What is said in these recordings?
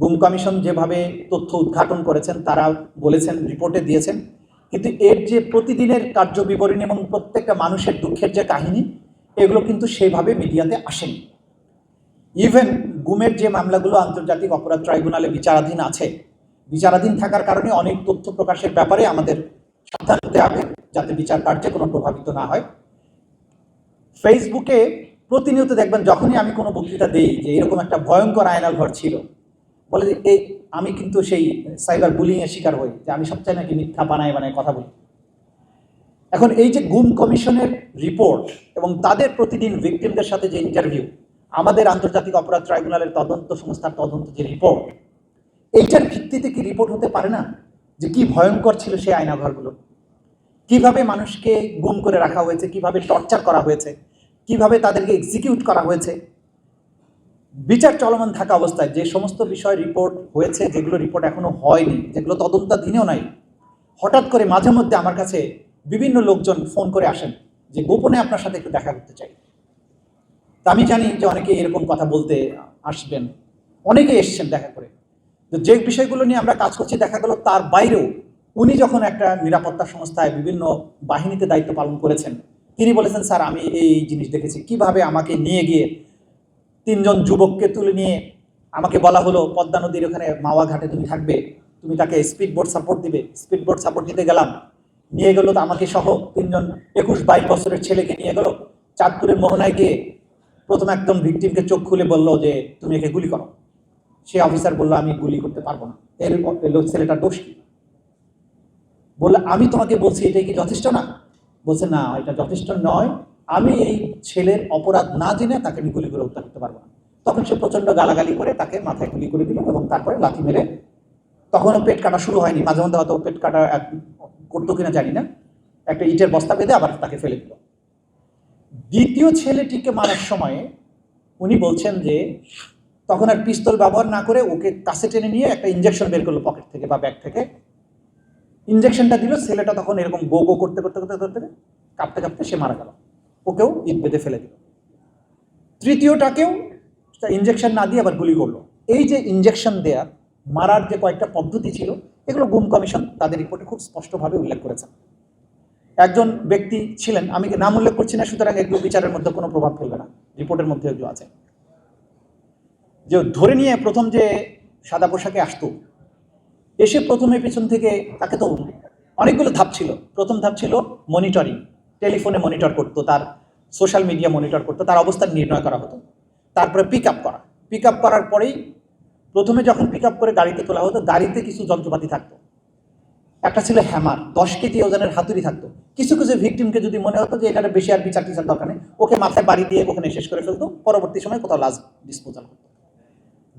গুম কমিশন যেভাবে তথ্য উদ্ঘাটন করেছেন, তারা বলেছেন, রিপোর্টে দিয়েছেন, কিন্তু এর যে প্রতিদিনের কার্যবিবরণী এবং প্রত্যেকটা মানুষের দুঃখের যে কাহিনী, এগুলো কিন্তু সেইভাবে মিডিয়াতে আসেনি। ইভেন গুমের যে মামলাগুলো আন্তর্জাতিক অপরাধ ট্রাইব্যুনালে বিচারাধীন আছে, বিচারাধীন থাকার কারণে অনেক তথ্য প্রকাশের ব্যাপারে আমাদের সাবধান হতে হবে, যাতে বিচার কার্যে কোনো প্রভাবিত না হয়। ফেসবুকে প্রতিনিয়ত দেখবেন, যখনই আমি কোনো বক্তৃতা দিই যে এরকম একটা ভয়ঙ্কর আয়নাল ঘর ছিল, বলে যে এই আমি কিন্তু সেই সাইবার বুলিংয়ের শিকার হই, যে আমি সবচেয়ে নাকি মিথ্যা বানায় কথা বলি। এখন এই যে গুম কমিশনের রিপোর্ট এবং তাদের প্রতিদিন ভিকটিমদের সাথে যে ইন্টারভিউ, আমাদের আন্তর্জাতিক অপরাধ ট্রাইব্যুনালের তদন্ত সংস্থার তদন্ত যে রিপোর্ট, এইটার ভিত্তিতে কি রিপোর্ট হতে পারে না যে কি ভয়ঙ্কর ছিল সেই আয়নাঘরগুলো, কিভাবে মানুষকে গুম করে রাখা হয়েছে, কিভাবে টর্চার করা হয়েছে, কিভাবে তাদেরকে এক্সিকিউট করা হয়েছে। বিচার চলমান থাকা অবস্থায় যে সমস্ত বিষয় রিপোর্ট হয়েছে, যেগুলো রিপোর্ট এখনো হয়নি, যেগুলো তদন্তাধীনেও নাই, হঠাৎ করে মাঝে মধ্যে আমার কাছে বিভিন্ন লোকজন ফোন করে আসেন যে গোপনে আপনার সাথে একটু দেখা করতে চাই। তা আমি জানি যে অনেকে এরকম কথা বলতে আসবেন, অনেকে এসছেন দেখা করে। তো যে বিষয়গুলো নিয়ে আমরা কাজ করছি, দেখা গেল তার বাইরেও উনি যখন একটা নিরাপত্তা সংস্থায় বিভিন্ন বাহিনীতে দায়িত্ব পালন করেছেন, তিনি বলেছেন, স্যার আমি এই জিনিস দেখেছি, কিভাবে আমাকে নিয়ে গিয়ে 3 জন যুবককে তুলে নিয়ে আমাকে বলা হলো পদ্মা নদীর ওখানে মাওয়া ঘাটে তুমি থাকবে, তুমি তাকে স্পিডবোট সাপোর্ট দিবে। স্পিডবোট সাপোর্ট দিতে গেলাম, নিয়ে গেল তো আমাকে সহ 3 জন 21-22 বছরের ছেলেকে নিয়ে গেল চাঁদপুরের মোহনায় গিয়ে প্রথম একদম ভিকটিমকে চোখ খুলে বললো যে তুমি একে গুলি করো। সে অফিসার বললো আমি গুলি করতে পারবো না। এর ছেলেটার দোষ কি? বললে আমি তোমাকে বলছি এটাই কি যথেষ্ট না? বলছে না, এটা যথেষ্ট নয়, আমি এই ছেলের অপরাধ না জেনে তাকে আমি গুলি করে হত্যা করতে পারবো না। তখন সে প্রচণ্ড গালাগালি করে তাকে মাথায় গুলি করে দিল এবং তারপরে লাথি মেরে, তখনও পেট কাটা শুরু হয়নি, মাঝে মধ্যে হয়তো পেট কাটা করতো কিনা জানি না, একটা ইটের বস্তা বেঁধে আবার তাকে ফেলে দিল। দ্বিতীয় ছেলেটিকে মারার সময় উনি বলছেন যে তখন আর পিস্তল ব্যবহার না করে ওকে কাছে টেনে নিয়ে একটা ইঞ্জেকশন বের করলো পকেট থেকে বা ব্যাগ থেকে, ইঞ্জেকশনটা দিল। ছেলেটা তখন এরকম গো গো করতে করতে করতে করতে কাঁপতে কাঁপতে সে মারা গেল, ওকেও ইট বেঁধে ফেলে দিল। তৃতীয়টাকেও ইঞ্জেকশন না দিয়ে আবার গুলি করলো। এই যে ইঞ্জেকশন দেয়া মারার যে কয়েকটা পদ্ধতি ছিল, এগুলো গুম কমিশন তাদের রিপোর্টে খুব স্পষ্টভাবে উল্লেখ করেছেন। একজন ব্যক্তি ছিলেন, আমি নাম উল্লেখ করছি না, সুতরাং এগুলো বিচারের মধ্যে কোনো প্রভাব ফেলবে না, রিপোর্টের মধ্যে এগুলো আছে। যে ধরে নিয়ে প্রথম যে সাদা পোশাকে আসতো, এসে প্রথমে পেছন থেকে তাকে তো অনেকগুলো ধাপ ছিল। প্রথম ধাপ ছিল মনিটরিং, টেলিফোনে মনিটর করতো, তার সোশ্যাল মিডিয়া মনিটর করতো, তার অবস্থান নির্ণয় করা হতো। তারপরে পিক আপ করা, পিক আপ করার পরেই প্রথমে যখন পিক আপ করে গাড়িতে তোলা হতো, গাড়িতে কিছু যন্ত্রপাতি থাকতো। একটা ছিল হ্যামার, 10 কেজি ওজনের হাতুড়ি থাকতো। কিছু কিছু ভিকটিমকে যদি মনে হতো যে এখানে বেশি আর বিচার টিচার দরকার নেই, ওকে মাথায় বাড়ি দিয়ে ওখানে শেষ করে ফেলতো, পরবর্তী সময় কোথাও লাশ ডিসপোজাল করতো।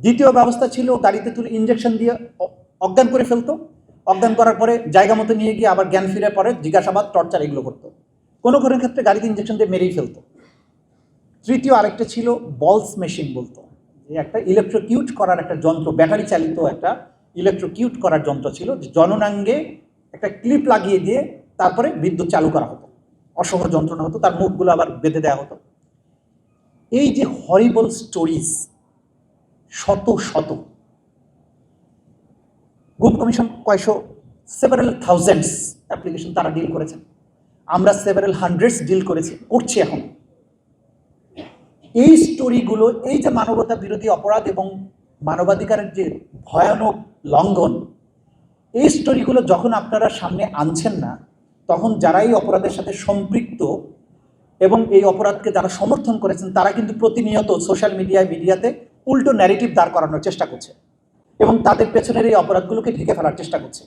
দ্বিতীয় ব্যবস্থা ছিল গাড়িতে তুলে ইঞ্জেকশন দিয়ে অজ্ঞান করে ফেলতো। অজ্ঞান করার পরে জায়গা মতো নিয়ে গিয়ে আবার জ্ঞান ফিরে পরে জিজ্ঞাসাবাদ, টর্চার এগুলো করতো। কোনো কোনো ক্ষেত্রে গাড়িতে ইঞ্জেকশন দিয়ে মেরেই ফেলতো। তৃতীয় আরেকটা ছিল বলস মেশিন, বলতো যে একটা ইলেকট্রোকিউট করার একটা যন্ত্র, ব্যাটারি চালিত একটা ইলেকট্রোকিউট করার যন্ত্র ছিল, যে জননাঙ্গে একটা ক্লিপ লাগিয়ে দিয়ে তারপরে বিদ্যুৎ চালু করা হতো, অসহ্য যন্ত্রণা হতো, তার মুখগুলো আবার বেঁধে দেওয়া হতো। এই যে হরিবল স্টোরিজ, শত শত, গুম কমিশন কয়শো, সেভারেল থাউজেন্ডস অ্যাপ্লিকেশন তারা ডিল করেছেন, আমরা সেভারেল হান্ড্রেডস ডিল করছি এখন। এই স্টোরিগুলো, এই যে মানবতা বিরোধী অপরাধ এবং মানবাধিকারের যে ভয়ানক লঙ্ঘন, এই স্টোরিগুলো যখন আপনারা সামনে আনছেন না, তখন যারা এই অপরাধের সাথে সম্পৃক্ত এবং এই অপরাধকে যারা সমর্থন করেছেন, তারা কিন্তু প্রতিনিয়ত সোশ্যাল মিডিয়াতে উল্টো ন্যারেটিভ দাঁড় করানোর চেষ্টা করছে এবং তাদের পেছনের এই অপরাধগুলোকে ঢেকে ফেলার চেষ্টা করছে।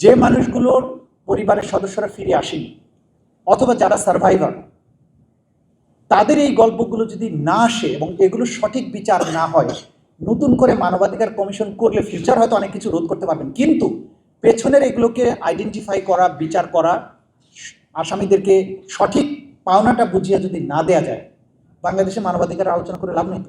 যে মানুষগুলোর পরিবারের সদস্যরা ফিরে আসেনি অথবা যারা সার্ভাইভার, তাদের এই গল্পগুলো যদি না আসে এবং এগুলো সঠিক বিচার না হয়, নতুন করে মানবাধিকার কমিশন করলে ফিউচার হয়তো অনেক কিছু রোধ করতে পারবেন, কিন্তু পেছনের এগুলোকে আইডেন্টিফাই করা, বিচার করা, আসামিদেরকে সঠিক পাওনাটা বুঝিয়ে যদি না দেয়া যায়, বাংলাদেশে মানবাধিকার আলোচনা করে লাভ নেই।